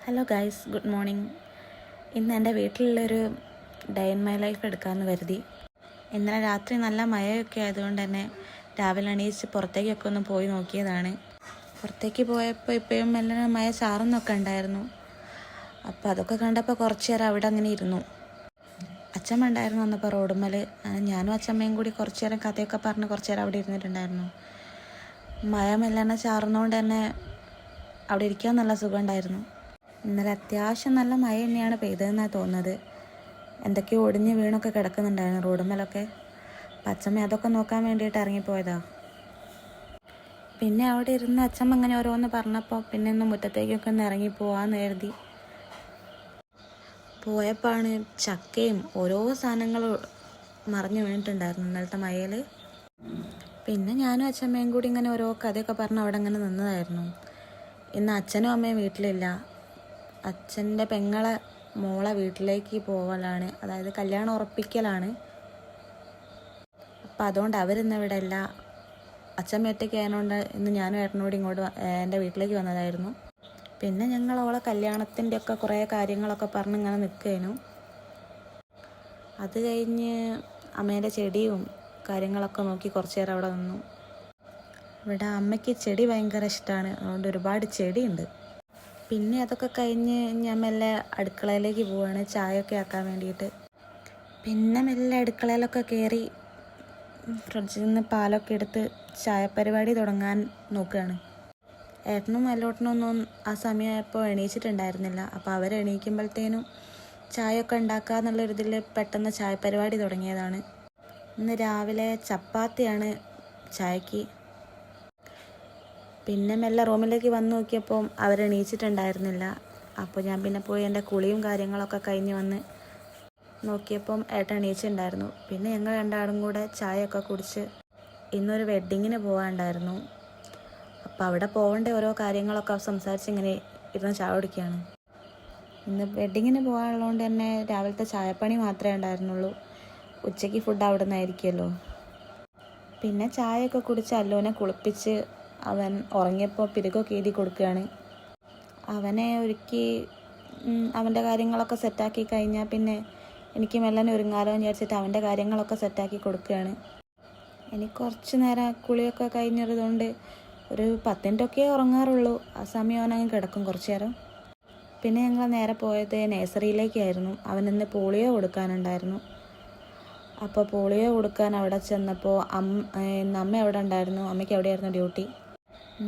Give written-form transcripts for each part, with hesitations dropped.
Hello guys, good morning. ഇന്ന് എൻ്റെ വീട്ടിലുള്ളൊരു day in my life എടുക്കാമെന്ന് കരുതി. ഇന്നലെ രാത്രി നല്ല മഴയൊക്കെ ആയതുകൊണ്ട് തന്നെ രാവിലെ എണീച്ച് പുറത്തേക്കൊക്കെ ഒന്ന് പോയി നോക്കിയതാണ്. പുറത്തേക്ക് പോയപ്പോൾ ഇപ്പോഴും എല്ലാം മഴ ചാറുന്നൊക്കെ ഉണ്ടായിരുന്നു. അപ്പോൾ അതൊക്കെ കണ്ടപ്പോൾ കുറച്ച് നേരം അവിടെ അങ്ങനെ ഇരുന്നു. അച്ഛമ്മ ഉണ്ടായിരുന്നു വന്നപ്പോൾ റോഡുമ്മൽ. ഞാനും അച്ഛമ്മയും കൂടി കുറച്ച് നേരം കഥയൊക്കെ പറഞ്ഞ് കുറച്ച് നേരം അവിടെ ഇരുന്നിട്ടുണ്ടായിരുന്നു. മഴ മെല്ലെ ചാറുന്നതുകൊണ്ട് തന്നെ അവിടെ ഇരിക്കാൻ നല്ല സുഖമുണ്ടായിരുന്നു. ഇന്നലെ അത്യാവശ്യം നല്ല മഴ തന്നെയാണ് പെയ്തതെന്നാണ് തോന്നുന്നത്. എന്തൊക്കെയോ ഒടിഞ്ഞ് വീണൊക്കെ കിടക്കുന്നുണ്ടായിരുന്നു റോഡുമ്മലൊക്കെ. അച്ഛമ്മ അതൊക്കെ നോക്കാൻ വേണ്ടിയിട്ട് ഇറങ്ങിപ്പോയതാ. പിന്നെ അവിടെ ഇരുന്ന് അച്ഛമ്മ അങ്ങനെ ഓരോന്ന് പറഞ്ഞപ്പോൾ പിന്നെ ഒന്ന് മുറ്റത്തേക്കൊക്കെ ഒന്ന് ഇറങ്ങി പോവാന്ന് കരുതി. പോയപ്പോഴാണ് ചക്കയും ഓരോ സാധനങ്ങളും മറിഞ്ഞു വീണിട്ടുണ്ടായിരുന്നു ഇന്നലത്തെ മഴയിൽ. പിന്നെ ഞാനും അച്ഛമ്മയും കൂടി ഇങ്ങനെ ഓരോ കഥയൊക്കെ പറഞ്ഞ് അവിടെ അങ്ങനെ നിന്നതായിരുന്നു. ഇന്ന് അച്ഛനും അമ്മയും വീട്ടിലില്ല. അച്ഛൻ്റെ പെങ്ങളെ മോളെ വീട്ടിലേക്ക് പോകലാണ്, അതായത് കല്യാണം ഉറപ്പിക്കലാണ്. അപ്പം അതുകൊണ്ട് അവരിന്ന് ഇവിടെ ഇല്ല. അച്ഛമ്മ ഒറ്റയ്ക്ക് ആയതുകൊണ്ട് ഇന്ന് ഞാനും ഏട്ടനോട് ഇങ്ങോട്ട് എൻ്റെ വീട്ടിലേക്ക് വന്നതായിരുന്നു. പിന്നെ ഞങ്ങൾ ഓളെ കല്യാണത്തിൻ്റെ ഒക്കെ കുറേ കാര്യങ്ങളൊക്കെ പറഞ്ഞ് ഇങ്ങനെ നിൽക്കുകയായിരുന്നു. അത് കഴിഞ്ഞ് അമ്മേൻ്റെ ചെടിയും കാര്യങ്ങളൊക്കെ നോക്കി കുറച്ച് നേരം അവിടെ നിന്നു. ഇവിടെ അമ്മയ്ക്ക് ചെടി ഭയങ്കര ഇഷ്ടമാണ്, അതുകൊണ്ട് ഒരുപാട് ചെടിയുണ്ട്. പിന്നെ അതൊക്കെ കഴിഞ്ഞ് ഞാൻ മെല്ലെ അടുക്കളയിലേക്ക് പോവുകയാണ് ചായയൊക്കെ ആക്കാൻ വേണ്ടിയിട്ട്. പിന്നെ മെല്ലെ അടുക്കളയിലൊക്കെ കയറി ഫ്രിഡ്ജിൽ നിന്ന് പാലൊക്കെ എടുത്ത് ചായ പരിപാടി തുടങ്ങാൻ നോക്കുകയാണ്. ഏട്ടനും അല്ലോട്ടനൊന്നും ആ സമയമായപ്പോൾ എണീച്ചിട്ടുണ്ടായിരുന്നില്ല. അപ്പോൾ അവർ എണീക്കുമ്പോഴത്തേനും ചായയൊക്കെ ഉണ്ടാക്കുക എന്നുള്ളൊരിതിൽ പെട്ടെന്ന് ചായ പരിപാടി തുടങ്ങിയതാണ്. ഇന്ന് രാവിലെ ചപ്പാത്തിയാണ് ചായക്ക്. പിന്നെ മെല്ലെ റൂമിലേക്ക് വന്ന് നോക്കിയപ്പോൾ അവരെണീച്ചിട്ടുണ്ടായിരുന്നില്ല. അപ്പോൾ ഞാൻ പിന്നെ പോയി എൻ്റെ കുളിയും കാര്യങ്ങളൊക്കെ കഴിഞ്ഞ് വന്ന് നോക്കിയപ്പം ഏട്ടൻ എണീച്ചിട്ടുണ്ടായിരുന്നു. പിന്നെ ഞങ്ങൾ രണ്ടാളും കൂടെ ചായയൊക്കെ കുടിച്ച് ഇന്നൊരു വെഡ്ഡിങ്ങിന് പോകാനുണ്ടായിരുന്നു. അപ്പോൾ അവിടെ പോകേണ്ട ഓരോ കാര്യങ്ങളൊക്കെ സംസാരിച്ച് ഇങ്ങനെ ഇരുന്ന് ചായ കുടിക്കുകയാണ്. ഇന്ന് വെഡ്ഡിങ്ങിന് പോകാനുള്ളതുകൊണ്ട് തന്നെ രാവിലത്തെ ചായപ്പണി മാത്രമേ ഉണ്ടായിരുന്നുള്ളൂ. ഉച്ചയ്ക്ക് ഫുഡ് അവിടെ നിന്നായിരിക്കുമല്ലോ. പിന്നെ ചായയൊക്കെ കുടിച്ച് അല്ലോനെ കുളിപ്പിച്ച് അവൻ ഉറങ്ങിയപ്പോൾ പിരികൊക്കെ എഴുതി കൊടുക്കുകയാണ്. അവനെ ഒരുക്കി അവൻ്റെ കാര്യങ്ങളൊക്കെ സെറ്റാക്കി കഴിഞ്ഞാൽ പിന്നെ എനിക്ക് മെല്ലനെ ഒരുങ്ങാലോ എന്ന് വിചാരിച്ചിട്ട് അവൻ്റെ കാര്യങ്ങളൊക്കെ സെറ്റാക്കി കൊടുക്കുകയാണ്. എനിക്ക് കുറച്ച് നേരം കുളിയൊക്കെ കഴിഞ്ഞതുകൊണ്ട് ഒരു 10 മിനിറ്റൊക്കെ ഉറങ്ങാറുള്ളൂ. ആ സമയം അവനങ്ങ് കിടക്കും കുറച്ച് നേരം. പിന്നെ ഞങ്ങൾ നേരെ പോയത് നഴ്സറിയിലേക്കായിരുന്നു. അവനിന്ന് പോളിയോ കൊടുക്കാനുണ്ടായിരുന്നു. അപ്പോൾ പോളിയോ കൊടുക്കാൻ അവിടെ ചെന്നപ്പോൾ അമ്മ അവിടെ ഉണ്ടായിരുന്നു. അമ്മയ്ക്ക് എവിടെയായിരുന്നു ഡ്യൂട്ടി.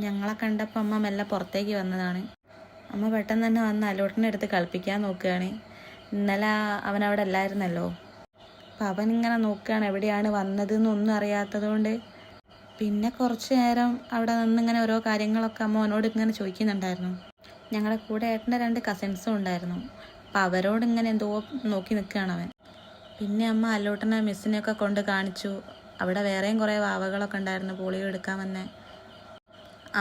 ഞങ്ങളെ കണ്ടപ്പോൾ അമ്മ മെല്ലെ പുറത്തേക്ക് വന്നതാണ്. അമ്മ പെട്ടെന്ന് തന്നെ വന്ന് അലോട്ടിനെ എടുത്ത് കളിപ്പിക്കാൻ നോക്കുകയാണ്. ഇന്നലെ അവനവിടെ അല്ലായിരുന്നല്ലോ. അപ്പം അവനിങ്ങനെ നോക്കുകയാണ് എവിടെയാണ് വന്നതെന്നൊന്നും അറിയാത്തത് കൊണ്ട്. പിന്നെ കുറച്ച് നേരം അവിടെ നിന്നിങ്ങനെ ഓരോ കാര്യങ്ങളൊക്കെ അമ്മ അവനോട് ഇങ്ങനെ ചോദിക്കുന്നുണ്ടായിരുന്നു. ഞങ്ങളുടെ കൂടെ ഏട്ടൻ്റെ 2 കസിൻസും ഉണ്ടായിരുന്നു. അപ്പം അവരോട് ഇങ്ങനെ എന്തോ നോക്കി നിൽക്കുകയാണ് അവൻ. പിന്നെ അമ്മ അലോട്ടനെ മിസ്സിനെയൊക്കെ കൊണ്ട് കാണിച്ചു. അവിടെ വേറെയും കുറേ വാവകളൊക്കെ ഉണ്ടായിരുന്നു പോളിയോ എടുക്കാൻ വന്നേ.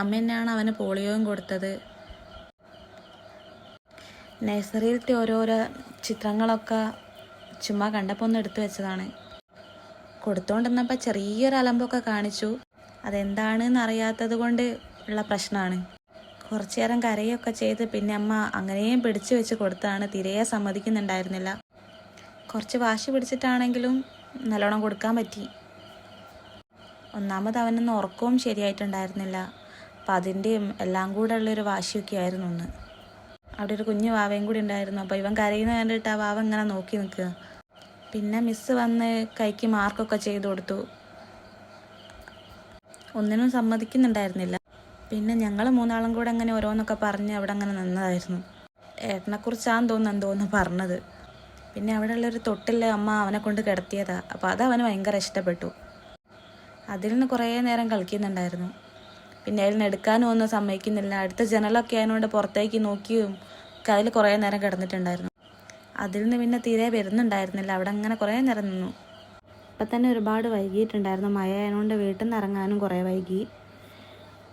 അമ്മ തന്നെയാണ് അവന് പോളിയോയും കൊടുത്തത്. നഴ്സറിയിലത്തെ ഓരോരോ ചിത്രങ്ങളൊക്കെ ചുമ്മാ കണ്ടപ്പോൾ ഒന്ന് എടുത്തു വെച്ചതാണ്. കൊടുത്തുകൊണ്ടിരുന്നപ്പോൾ ചെറിയൊരു അലമ്പൊക്കെ കാണിച്ചു. അതെന്താണെന്ന് അറിയാത്തത് കൊണ്ട് ഉള്ള പ്രശ്നമാണ്. കുറച്ചു നേരം കരയൊക്കെ ചെയ്ത് പിന്നെ അമ്മ അങ്ങനെയും പിടിച്ചു വെച്ച് കൊടുത്താണ്. തിരയെ സമ്മതിക്കുന്നുണ്ടായിരുന്നില്ല. കുറച്ച് വാശി പിടിച്ചിട്ടാണെങ്കിലും നല്ലോണം കൊടുക്കാൻ പറ്റി. ഒന്നാമത് അവനൊന്ന് ഉറക്കവും ശരിയായിട്ടുണ്ടായിരുന്നില്ല. അപ്പം അതിൻ്റെയും എല്ലാം കൂടെ ഉള്ളൊരു വാശിയൊക്കെ ആയിരുന്നു ഒന്ന്. അവിടെ ഒരു കുഞ്ഞു വാവയും കൂടി ഉണ്ടായിരുന്നു. അപ്പോൾ ഇവൻ കരയുന്ന കണ്ടിട്ട് ആ വാവ ഇങ്ങനെ നോക്കി നിൽക്കുക. പിന്നെ മിസ്സ് വന്ന് കൈക്ക് മാർക്കൊക്കെ ചെയ്ത് കൊടുത്തു. ഒന്നിനും സമ്മതിക്കുന്നുണ്ടായിരുന്നില്ല. പിന്നെ ഞങ്ങൾ 3 കൂടെ അങ്ങനെ ഓരോന്നൊക്കെ പറഞ്ഞ് അവിടെ അങ്ങനെ നിന്നതായിരുന്നു. ഏട്ടനെക്കുറിച്ചാന്ന് തോന്നുന്നു എന്തോന്ന് പറഞ്ഞത്. പിന്നെ അവിടെ ഉള്ളൊരു തൊട്ടിൽ അമ്മ അവനെ കൊണ്ട് കിടത്തിയതാണ്. അപ്പോൾ അത് അവന് ഭയങ്കര ഇഷ്ടപ്പെട്ടു. അതിൽ നിന്ന് കുറേ നേരം കളിക്കുന്നുണ്ടായിരുന്നു. പിന്നെ അതിൽ നിന്ന് എടുക്കാനും ഒന്നും സമ്മതിക്കുന്നില്ല. അടുത്ത ജനലൊക്കെ അതിനോട് പുറത്തേക്ക് നോക്കിയും അതിൽ കുറേ നേരം കിടന്നിട്ടുണ്ടായിരുന്നു. അതിൽ നിന്ന് പിന്നെ തീരെ വരുന്നുണ്ടായിരുന്നില്ല. അവിടെ അങ്ങനെ കുറേ നേരം നിന്നു. അപ്പം തന്നെ ഒരുപാട് വൈകിയിട്ടുണ്ടായിരുന്നു. മഴ ആയതുകൊണ്ട് വീട്ടിൽ നിന്ന് ഇറങ്ങാനും കുറേ വൈകി.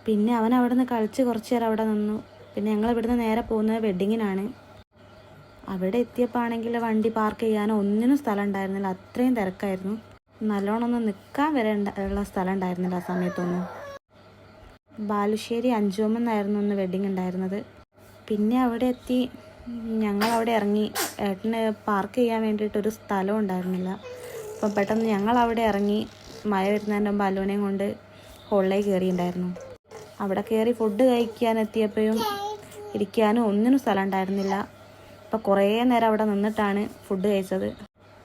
പിന്നെ അവൻ അവിടെ നിന്ന് കളിച്ച് കുറച്ച് നേരം അവിടെ നിന്നു. പിന്നെ ഞങ്ങൾ ഇവിടുന്ന് നേരെ പോകുന്നത് വെഡ്ഡിങ്ങിനാണ്. അവിടെ എത്തിയപ്പോൾ ആണെങ്കിൽ വണ്ടി പാർക്ക് ചെയ്യാനോ ഒന്നിനും സ്ഥലം ഉണ്ടായിരുന്നില്ല. അത്രയും തിരക്കായിരുന്നു. നല്ലോണം ഒന്ന് നിൽക്കാൻ വരെ ഉള്ള സ്ഥലം ഉണ്ടായിരുന്നില്ല ആ സമയത്തൊന്നും. ബാലുശ്ശേരി 5 എന്നായിരുന്നു ഒന്ന് വെഡ്ഡിങ് ഉണ്ടായിരുന്നത്. പിന്നെ അവിടെ എത്തി ഞങ്ങളവിടെ ഇറങ്ങി. ഏട്ടന് പാർക്ക് ചെയ്യാൻ വേണ്ടിയിട്ടൊരു സ്ഥലം ഉണ്ടായിരുന്നില്ല. അപ്പം പെട്ടെന്ന് ഞങ്ങളവിടെ ഇറങ്ങി. മഴ വരുന്നതിൻ്റെ മുമ്പ് അലൂനെയും കൊണ്ട് ഹോളിലേക്ക് കയറിയിട്ടുണ്ടായിരുന്നു. അവിടെ കയറി ഫുഡ് കഴിക്കാനെത്തിയപ്പോഴും ഇരിക്കാനും ഒന്നിനും സ്ഥലം ഉണ്ടായിരുന്നില്ല. അപ്പോൾ കുറേ നേരം അവിടെ നിന്നിട്ടാണ് ഫുഡ് കഴിച്ചത്.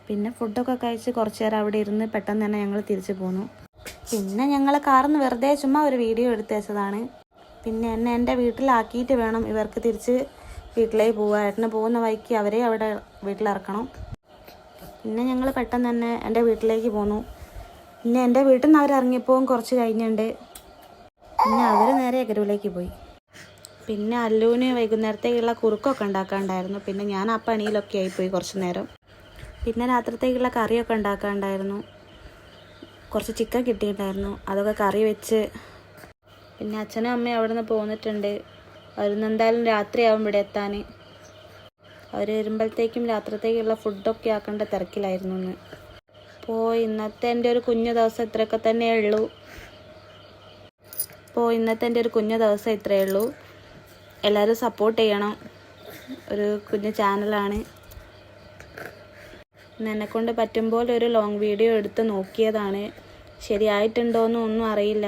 പിന്നെ ഫുഡൊക്കെ കഴിച്ച് കുറച്ച് നേരം അവിടെ ഇരുന്ന് പെട്ടെന്ന് തന്നെ ഞങ്ങൾ തിരിച്ചു പോന്നു. പിന്നെ ഞങ്ങൾ കാറിൽ നിന്ന് വെറുതെ ചുമ്മാ ഒരു വീഡിയോ എടുത്ത് വെച്ചതാണ്. പിന്നെ എന്നെ എൻ്റെ വീട്ടിലാക്കിയിട്ട് വേണം ഇവർക്ക് തിരിച്ച് വീട്ടിലേക്ക് പോവുക. ഏട്ടന് പോകുന്ന വഴിക്ക് അവരെ അവിടെ വീട്ടിലിറക്കണം. പിന്നെ ഞങ്ങൾ പെട്ടെന്ന് തന്നെ എൻ്റെ വീട്ടിലേക്ക് പോന്നു. പിന്നെ എൻ്റെ വീട്ടിൽ നിന്ന് അവരിറങ്ങിയപ്പോൾ കുറച്ച് കഴിഞ്ഞുണ്ട്. പിന്നെ അവർ നേരെ എഗരൂലേക്ക് പോയി. പിന്നെ അല്ലൂന് വൈകുന്നേരത്തേക്കുള്ള കുറുക്കൊക്കെ ഉണ്ടാക്കാനുണ്ടായിരുന്നു. പിന്നെ ഞാൻ ആ പണിയിലൊക്കെ ആയിപ്പോയി കുറച്ച് നേരം. പിന്നെ രാത്രിത്തേക്കുള്ള കറിയൊക്കെ ഉണ്ടാക്കാനുണ്ടായിരുന്നു. കുറച്ച് ചിക്കൻ കിട്ടിയിട്ടുണ്ടായിരുന്നു. അതൊക്കെ കറി വെച്ച്. പിന്നെ അച്ഛനും അമ്മയും അവിടെ നിന്ന് പോന്നിട്ടുണ്ട്. അവരിന്ന് എന്തായാലും രാത്രിയാവും ഇവിടെ എത്താൻ. അവർ വരുമ്പോഴത്തേക്കും രാത്രിത്തേക്കുള്ള ഫുഡൊക്കെ ആക്കേണ്ട തിരക്കിലായിരുന്നു ഇന്ന്. അപ്പോൾ ഇന്നത്തെ എൻ്റെ ഒരു കുഞ്ഞു ദിവസം ഇത്രയൊക്കെ തന്നെയേ ഉള്ളൂ. എല്ലാവരും സപ്പോർട്ട് ചെയ്യണം. ഒരു കുഞ്ഞു ചാനലാണ്. എന്നെക്കൊണ്ട് പറ്റുമ്പോൾ ഒരു ലോങ് വീഡിയോ എടുത്ത് നോക്കിയതാണ്. ശരിയായിട്ടുണ്ടോയെന്നും ഒന്നും അറിയില്ല.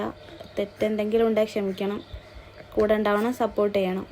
തെറ്റെന്തെങ്കിലും ഉണ്ടെങ്കിൽ ക്ഷമിക്കണം. കൂടെ ഉണ്ടാവണം, സപ്പോർട്ട് ചെയ്യണം.